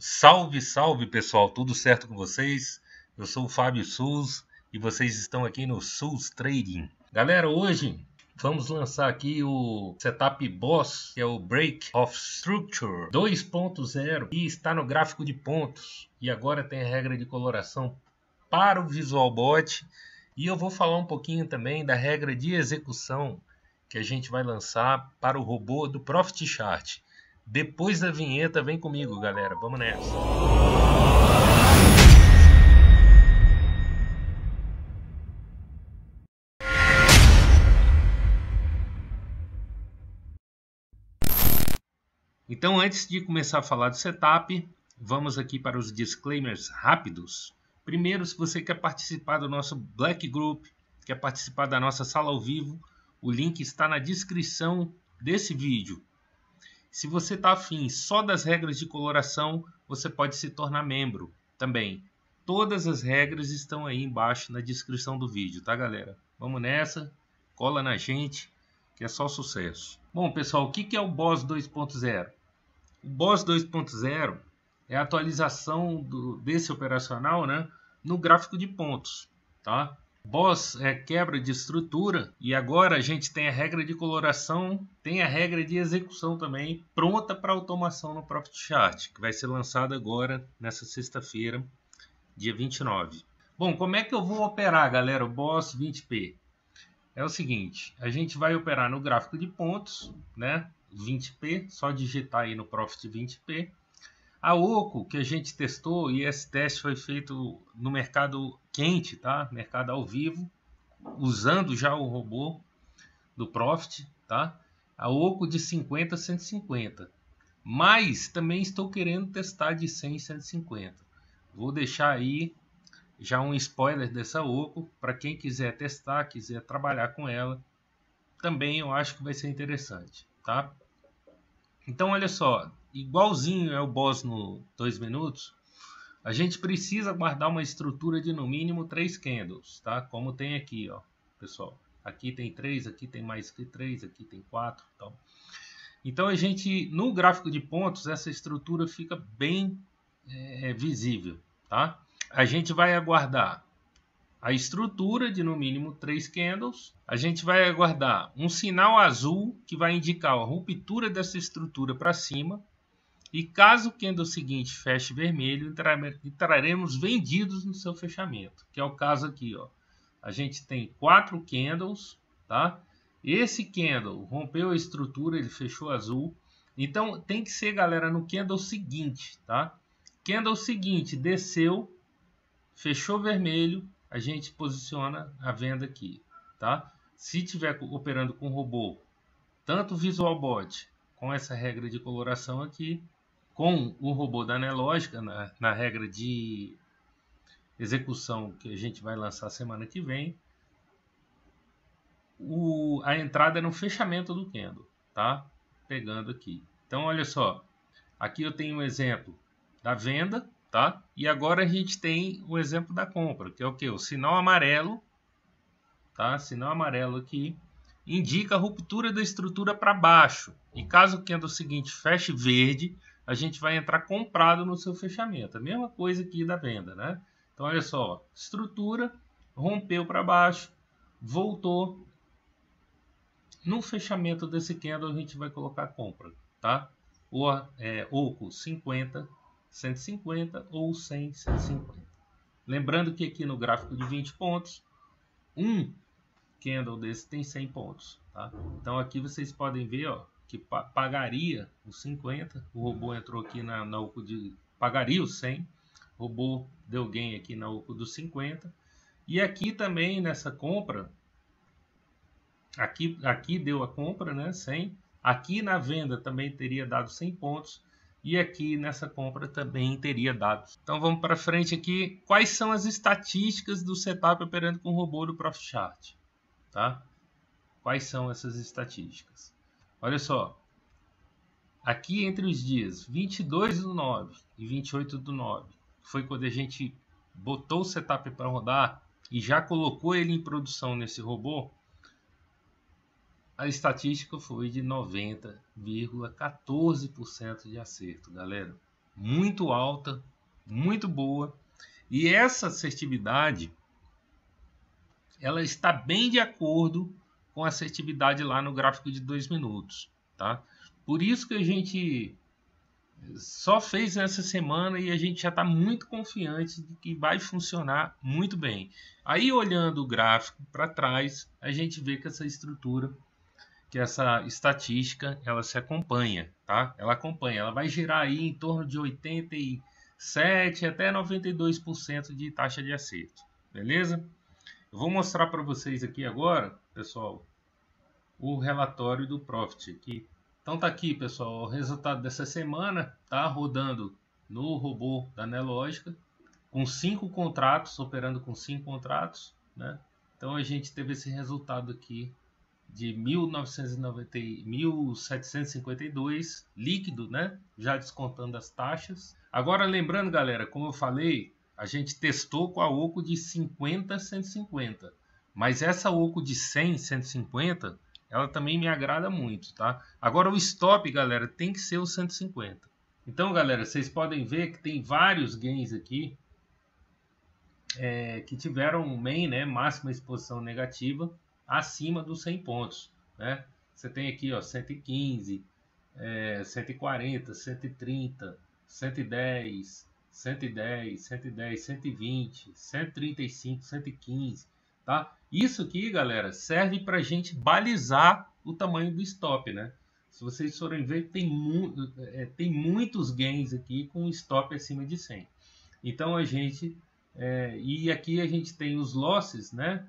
Salve, salve pessoal, tudo certo com vocês? Eu sou o Fábio Sus e vocês estão aqui no Sus Trading. Galera, hoje vamos lançar aqui o setup Boss, que é o Break of Structure 2.0 e está no gráfico de pontos. E agora tem a regra de coloração para o VisualBot e eu vou falar um pouquinho também da regra de execução que a gente vai lançar para o robô do Profit Chart. Depois da vinheta, vem comigo, galera. Vamos nessa. Então, antes de começar a falar do setup, vamos aqui para os disclaimers rápidos. Primeiro, se você quer participar do nosso Black Group, quer participar da nossa sala ao vivo, o link está na descrição desse vídeo. Se você está afim só das regras de coloração, você pode se tornar membro também. Todas as regras estão aí embaixo na descrição do vídeo, tá, galera? Vamos nessa, cola na gente, que é só sucesso. Bom, pessoal, o que é o Boss 2.0? O Boss 2.0 é a atualização desse operacional, né, no gráfico de pontos, tá? Boss é quebra de estrutura e agora a gente tem a regra de coloração, tem a regra de execução também pronta para automação no Profit Chart, que vai ser lançada agora nessa sexta-feira, dia 29. Bom, como é que eu vou operar, galera, o Boss 20p? É o seguinte, a gente vai operar no gráfico de pontos, né, 20p, só digitar aí no Profit 20p. A Oco, que a gente testou, e esse teste foi feito no mercado quente, tá? Mercado ao vivo, usando já o robô do Profit, tá? A Oco de 50 a 150. Mas também estou querendo testar de 100 a 150. Vou deixar aí já um spoiler dessa Oco, para quem quiser testar, quiser trabalhar com ela, também eu acho que vai ser interessante, tá? Então, olha só, igualzinho é o Boss no 2 minutos, a gente precisa guardar uma estrutura de no mínimo 3 candles, tá? Como tem aqui, ó, pessoal. Aqui tem 3, aqui tem mais que 3, aqui tem 4, então a gente, no gráfico de pontos, essa estrutura fica bem visível, tá? A gente vai aguardar a estrutura de no mínimo 3 candles. A gente vai aguardar um sinal azul que vai indicar a ruptura dessa estrutura para cima. E caso o candle seguinte feche vermelho, entraremos vendidos no seu fechamento. Que é o caso aqui, ó. A gente tem 4 candles, tá? Esse candle rompeu a estrutura, ele fechou azul. Então tem que ser, galera, no candle seguinte, tá? Candle seguinte desceu, fechou vermelho, a gente posiciona a venda aqui, tá? Se tiver operando com robô, tanto o VisualBot com essa regra de coloração aqui, com o robô da Anelógica na regra de execução que a gente vai lançar semana que vem, a entrada é no fechamento do candle, tá? Pegando aqui. Então, olha só, aqui eu tenho um exemplo da venda, tá? E agora a gente tem o exemplo da compra, que é o que? O sinal amarelo, tá? Sinal amarelo aqui indica a ruptura da estrutura para baixo. E caso o candle seguinte feche verde, a gente vai entrar comprado no seu fechamento. A mesma coisa aqui da venda, né? Então olha só, estrutura rompeu para baixo, voltou. No fechamento desse candle a gente vai colocar compra, tá? Oco 50, 150 ou 100, 150. Lembrando que aqui no gráfico de 20 pontos, um candle desse tem 100 pontos, tá? Então aqui vocês podem ver, ó, que pagaria os 50, o robô entrou aqui na Oco de pagaria os 100, o robô deu gain aqui na Oco dos 50, e aqui também nessa compra, aqui deu a compra, né, 100, aqui na venda também teria dado 100 pontos, e aqui nessa compra também teria dado. Então vamos para frente aqui. Quais são as estatísticas do setup operando com o robô do Profit Chart? Tá? Quais são essas estatísticas? Olha só. Aqui entre os dias 22/9 e 28/9, foi quando a gente botou o setup para rodar e já colocou ele em produção nesse robô. A estatística foi de 90,14% de acerto, galera. muito alta, muito boa. E essa assertividade, ela está bem de acordo com a assertividade lá no gráfico de 2 minutos, tá? Por isso que a gente só fez essa semana e a gente já está muito confiante de que vai funcionar muito bem. Aí, olhando o gráfico para trás, a gente vê que essa estrutura, que essa estatística, ela se acompanha, tá? Ela acompanha, ela vai girar aí em torno de 87 até 92% de taxa de acerto, beleza? Eu vou mostrar para vocês aqui agora, pessoal, o relatório do Profit aqui. Então tá aqui, pessoal, o resultado dessa semana, tá rodando no robô da Nelogica, com 5 contratos, operando com 5 contratos, né? Então a gente teve esse resultado aqui de 1.752 líquido, né? Já descontando as taxas. Agora lembrando, galera, como eu falei, a gente testou com a OCO de 50 a 150, mas essa OCO de 100, 150, ela também me agrada muito, tá? Agora o stop, galera, tem que ser o 150. Então, galera, vocês podem ver que tem vários gains aqui que tiveram um main, né, máxima exposição negativa acima dos 100 pontos, né? Você tem aqui, ó, 115, 140, 130, 110, 110, 110, 120, 135, 115, tá? Isso aqui, galera, serve para a gente balizar o tamanho do stop, né? Se vocês forem ver, tem muitos gains aqui com stop acima de 100. Então a gente e aqui a gente tem os losses, né?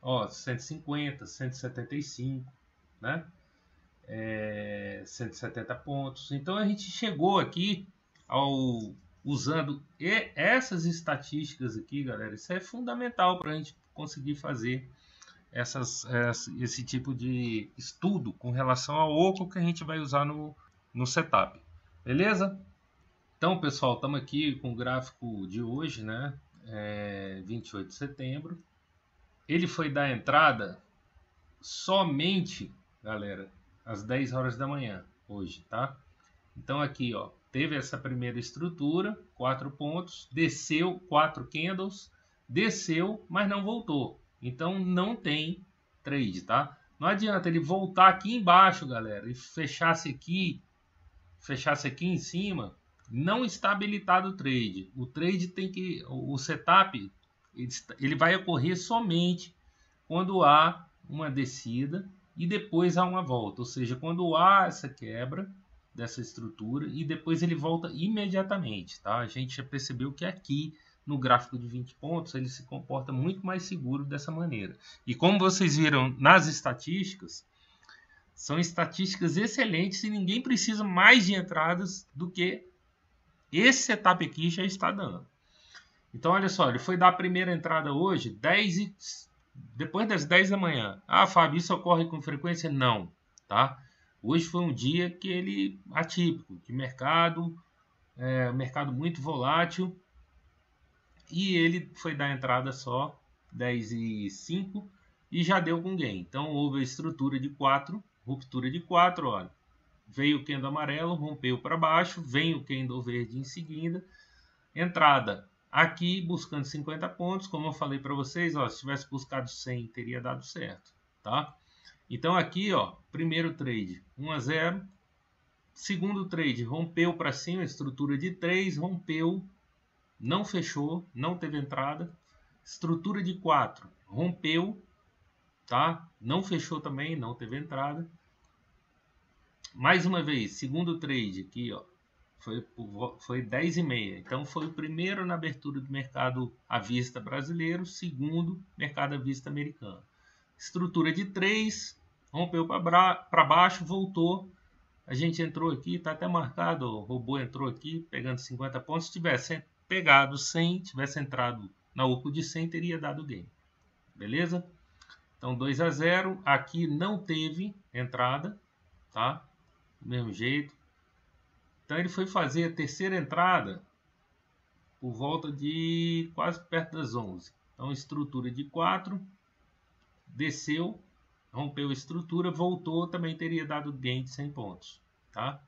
Ó, 150, 175, né? 170 pontos. Então a gente chegou aqui usando essas estatísticas aqui, galera. Isso é fundamental para a gente conseguir fazer esse tipo de estudo com relação ao OCO que a gente vai usar no setup. Beleza? Então, pessoal, estamos aqui com o gráfico de hoje, né? 28 de setembro. Ele foi dar entrada somente, galera, às 10 horas da manhã hoje, tá? Então aqui, ó, teve essa primeira estrutura, 4 pontos, desceu 4 candles, desceu, mas não voltou. Então não tem trade, tá? Não adianta ele voltar aqui embaixo, galera, e fechasse aqui em cima, não está habilitado o trade. O trade tem que, o setup, ele vai ocorrer somente quando há uma descida e depois há uma volta, ou seja, quando há essa quebra dessa estrutura e depois ele volta imediatamente, tá? A gente já percebeu que aqui no gráfico de 20 pontos ele se comporta muito mais seguro dessa maneira. E como vocês viram nas estatísticas, são estatísticas excelentes e ninguém precisa mais de entradas do que esse setup aqui já está dando. Então, olha só, ele foi dar a primeira entrada hoje, depois das 10 da manhã. Ah, Fábio, isso ocorre com frequência? Não, tá? Hoje foi um dia que ele atípico, de mercado muito volátil, e ele foi dar a entrada só 10h05 e já deu com gain. Então, houve a estrutura de 4, ruptura de 4, olha. Veio o candle amarelo, rompeu para baixo, vem o candle verde em seguida. Entrada aqui buscando 50 pontos, como eu falei para vocês, ó, se tivesse buscado 100 teria dado certo, tá? Então aqui, ó, primeiro trade 1 a 0, segundo trade rompeu para cima, estrutura de 3, rompeu, não fechou, não teve entrada. Estrutura de 4, rompeu, tá? Não fechou também, não teve entrada. Mais uma vez, segundo trade aqui, ó, foi 10h30. Então foi o primeiro na abertura do mercado à vista brasileiro, segundo mercado à vista americano. Estrutura de 3, rompeu para baixo, voltou. A gente entrou aqui, está até marcado, o robô entrou aqui pegando 50 pontos. Se tivesse pegado 100, tivesse entrado na OCO de 100, teria dado gain. Beleza? Então 2 a 0, aqui não teve entrada, tá? Do mesmo jeito. Então ele foi fazer a terceira entrada por volta de quase perto das 11. Então estrutura de 4, desceu, rompeu a estrutura, voltou, também teria dado gain de 100 pontos, tá?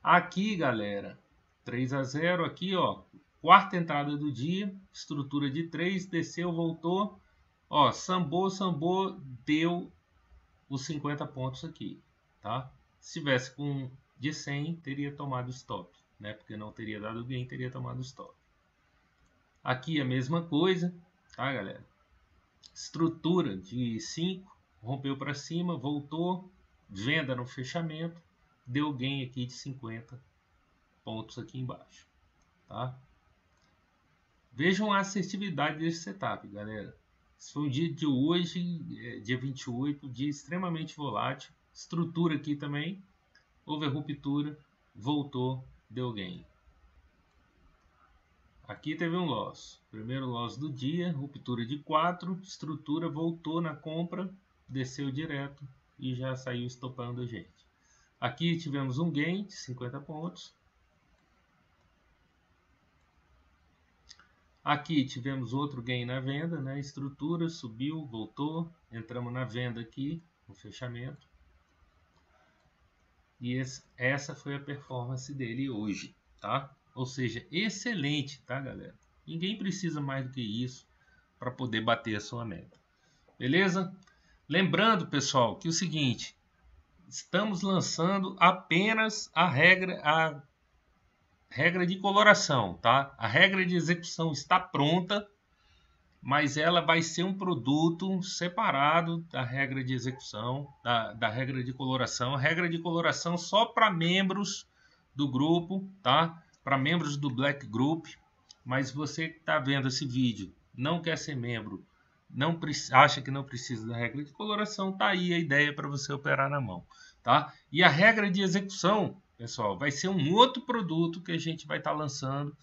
Aqui, galera, 3-0 aqui, ó, quarta entrada do dia, estrutura de 3, desceu, voltou, ó, sambou, deu os 50 pontos aqui, tá? Se tivesse com de 100, teria tomado stop, né? Porque não teria dado gain, teria tomado stop. Aqui a mesma coisa, tá, galera? Estrutura de 5, rompeu para cima, voltou, venda no fechamento, deu gain aqui de 50 pontos aqui embaixo, tá? Vejam a assertividade desse setup, galera. Esse foi o dia de hoje, dia 28, dia extremamente volátil. Estrutura aqui também, houve a ruptura, voltou, deu gain. Aqui teve um loss. Primeiro loss do dia, ruptura de 4, estrutura voltou na compra, desceu direto e já saiu estopando a gente. Aqui tivemos um gain de 50 pontos. Aqui tivemos outro gain na venda, né? Estrutura subiu, voltou, entramos na venda aqui, no fechamento. E essa foi a performance dele hoje, tá? Ou seja, excelente, tá, galera? Ninguém precisa mais do que isso para poder bater a sua meta. Beleza? Lembrando, pessoal, que é o seguinte, estamos lançando apenas a regra de coloração, tá? A regra de execução está pronta, mas ela vai ser um produto separado da regra de execução, da regra de coloração. A regra de coloração só para membros do grupo, tá? Para membros do Black Group. Mas você que está vendo esse vídeo, não quer ser membro, acha que não precisa da regra de coloração, tá aí a ideia para você operar na mão, tá? E a regra de execução, pessoal, vai ser um outro produto que a gente vai estar lançando,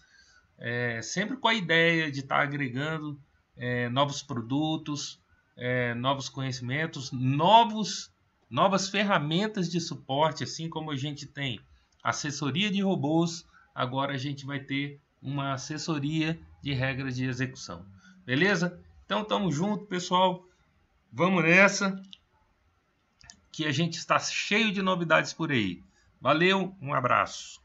sempre com a ideia de estar agregando novos produtos, novos conhecimentos, novas ferramentas de suporte, assim como a gente tem assessoria de robôs, agora a gente vai ter uma assessoria de regras de execução. Beleza? Então, tamo junto, pessoal. Vamos nessa, que a gente está cheio de novidades por aí. Valeu, um abraço.